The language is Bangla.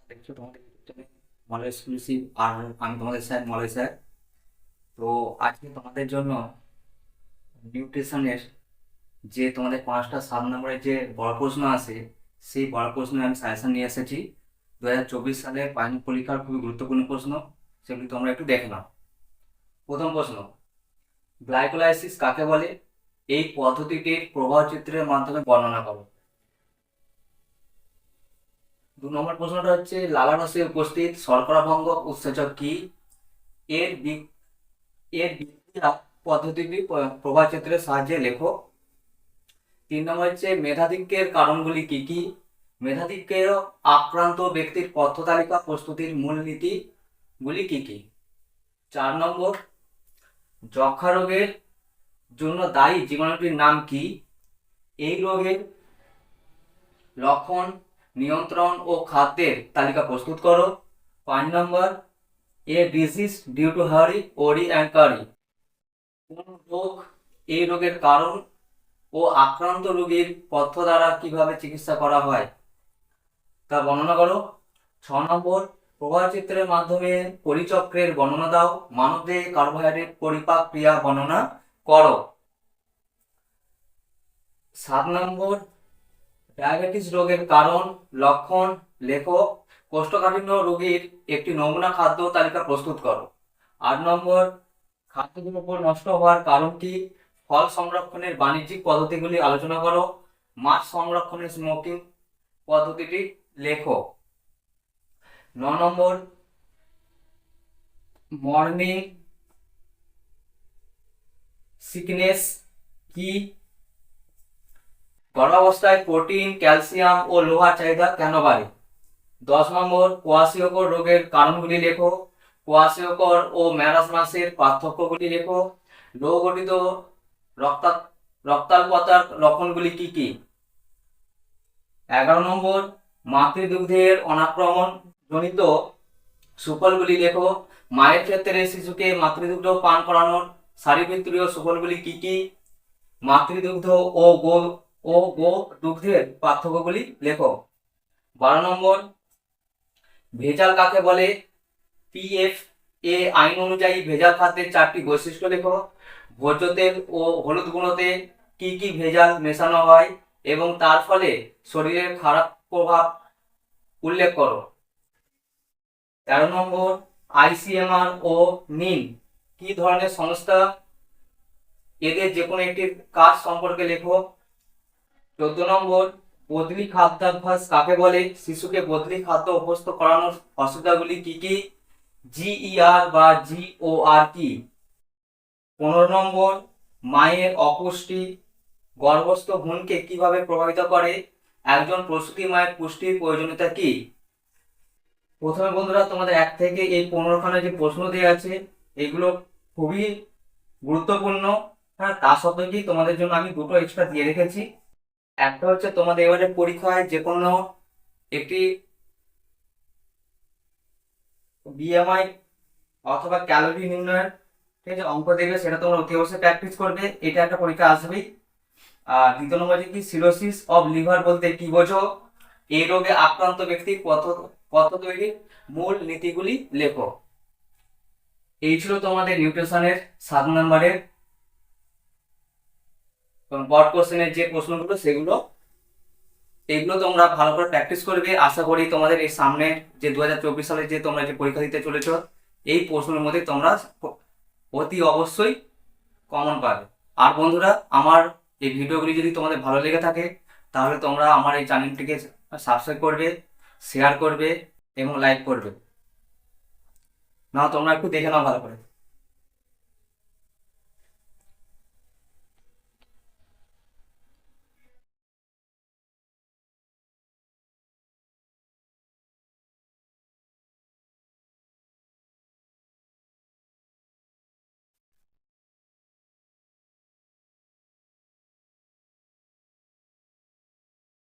দেখছো তোমাদের মলয় এক্সক্লুসিভ, আর আমি তোমাদের স্যার মলয় স্যার। তো আজকে তোমাদের জন্য নিউট্রিশনের যে তোমাদের 5টা 7 নম্বরের যে বড় প্রশ্ন আছে, সেই বড় প্রশ্ন আমি সাজেশন নিয়ে এসেছি। 2024 সালের ফাইনাল পরীক্ষার খুবই গুরুত্বপূর্ণ প্রশ্ন, সেগুলি তোমরা একটু দেখে নাও। প্রথম প্রশ্ন, গ্লাইকোলাইসিস কাকে বলে? এই পদ্ধতিটির প্রবাহ চিত্রের মাধ্যমে বর্ণনা করো। 2 নম্বর প্রশ্নটা হচ্ছে, লালারসে উপস্থিত শর্করা ভঙ্গ উৎসেচক কি? এর এর বিক্রিয়া পদ্ধতিটি প্রভাবচিত্রের সাহায্যে লেখো। 3 নম্বর হচ্ছে, মেধাধিক্যের কারণগুলি কি কি? মেধাধিক্যের আক্রান্ত ব্যক্তির পথ্য তালিকা প্রস্তুতির মূলনীতিগুলি কি কি? 4 নম্বর, যক্ষা রোগের জন্য দায়ী জীবাণুটির নাম কি? এই রোগের লক্ষণ, নিয়ন্ত্রণ ও খাদ্যের তালিকা প্রস্তুত করো। 5 নম্বর, a disease due to hurry worry and কারি। কোন রোগ এই রোগের কারণ ও আক্রান্ত রোগীর পথ্য দ্বারা কিভাবে চিকিৎসা করা হয় তা বর্ণনা করো। 6 নম্বর, প্রবাহচিত্রের মাধ্যমে পরিচক্রের বর্ণনা দাও। মানবদেহে কার্বোহাইড্রেট পরিপাক ক্রিয়া বর্ণনা করো। 7 নম্বর, ডায়াবেটিস রোগের কারণ, লক্ষণ লেখো। কোষ্ঠকাঠিন্য রোগীর একটি নমুনা খাদ্য তালিকা প্রস্তুত করো। 8 নম্বর, খাদ্যদ্রব্য নষ্ট হওয়ার কারণ কি? ফল সংরক্ষণের বাণিজ্যিক পদ্ধতিগুলি আলোচনা করো। মাছ সংরক্ষণের স্মোকিং পদ্ধতিটি লেখো। 9 নম্বর, মর্নিং সিকনেস কি? গর্ভাবস্থায় প্রোটিন, ক্যালসিয়াম ও লোহার চাহিদা কেন বাড়ে? 10 নম্বর, কোয়াশিয়কর রোগের কারণগুলি লেখো। কোয়াশিয়কর ও ম্যারাসমাসের পার্থক্যগুলি লেখো। লোহ গঠিত রক্তা রক্তাল্পতার লক্ষণগুলি কি কি? 11 নম্বর, মাতৃদুগ্ধের অনাক্রমণ জনিত সুফলগুলি লেখো। মায়ের ক্ষেত্রে শিশুকে মাতৃদুগ্ধ পান করানোর শারীরবৃত্তীয় সুফলগুলি কি কি? মাতৃদুগ্ধ ও গো দুগ্ধের পার্থক্যগুলি লেখো। 12 নম্বর, ভেজাল কাকে বলে? PFA আইন অনুযায়ী ভেজাল খাদ্যের 4টি বৈশিষ্ট্য লেখো। ভোজ্য তেল ও হলুদ গুঁড়োতে কি কি ভেজাল মেশানো হয় এবং তার ফলে শরীরের খারাপ প্রভাব উল্লেখ করো। 13 নম্বর, ICMR ও নিন কি ধরনের সংস্থা? এদের যে কোনো একটির কাজ সম্পর্কে লেখো। 14 নম্বর, বদলি খাদ্যাভ্যাস কাকে বলে? শিশুকে বদলি খাদ্য অভ্যস্ত করানোর অসুবিধাগুলি কি কি? GER বা GOR কি? 15 নম্বর, মায়ের অপুষ্টি গর্ভস্থ ভ্রূণকে কিভাবে প্রভাবিত করে? একজন প্রসূতি মায়ের পুষ্টির প্রয়োজনীয়তা কি? প্রথমে বন্ধুরা, তোমাদের 1 থেকে এই 15খানা যে প্রশ্ন দেওয়া আছে, এগুলো খুবই গুরুত্বপূর্ণ। হ্যাঁ, তা সত্ত্বেও কি তোমাদের জন্য আমি দুটো এক্সট্রা দিয়ে রেখেছি। একটা হচ্ছে, তোমাদের এবারে পরীক্ষায় যে কোনো একটি BMI অথবা ক্যালোরি নির্ণয়ের, ঠিক আছে, অঙ্ক দেবে, সেটা তোমরা অতি অবশ্যই প্র্যাকটিস করবে। এটা একটা পরীক্ষা আসবেই। আর 2 নম্বর, কি সিরোসিস অফ লিভার বলতে কি বোঝো? এই রোগে আক্রান্ত ব্যক্তির পথ্য তৈরির মূল নীতিগুলি লেখো। এই ছিল তোমাদের নিউট্রিশনের 7 নম্বরের বড় কোশ্চেনের যে প্রশ্নগুলো, সেগুলো এইগুলো তোমরা ভালো করে প্র্যাকটিস করবে। আশা করি তোমাদের এই সামনে যে 2024 সালে যে তোমরা যে পরীক্ষা দিতে চলেছ, এই প্রশ্নের মধ্যে তোমরা অতি অবশ্যই কমন পাবে। আর বন্ধুরা, আমার এই ভিডিওগুলি যদি তোমাদের ভালো লেগে থাকে, তাহলে তোমরা আমার এই চ্যানেলটিকে সাবস্ক্রাইব করবে, শেয়ার করবে এবং লাইক করবে। না, তোমরা একটু দেখে নাও ভালো করে।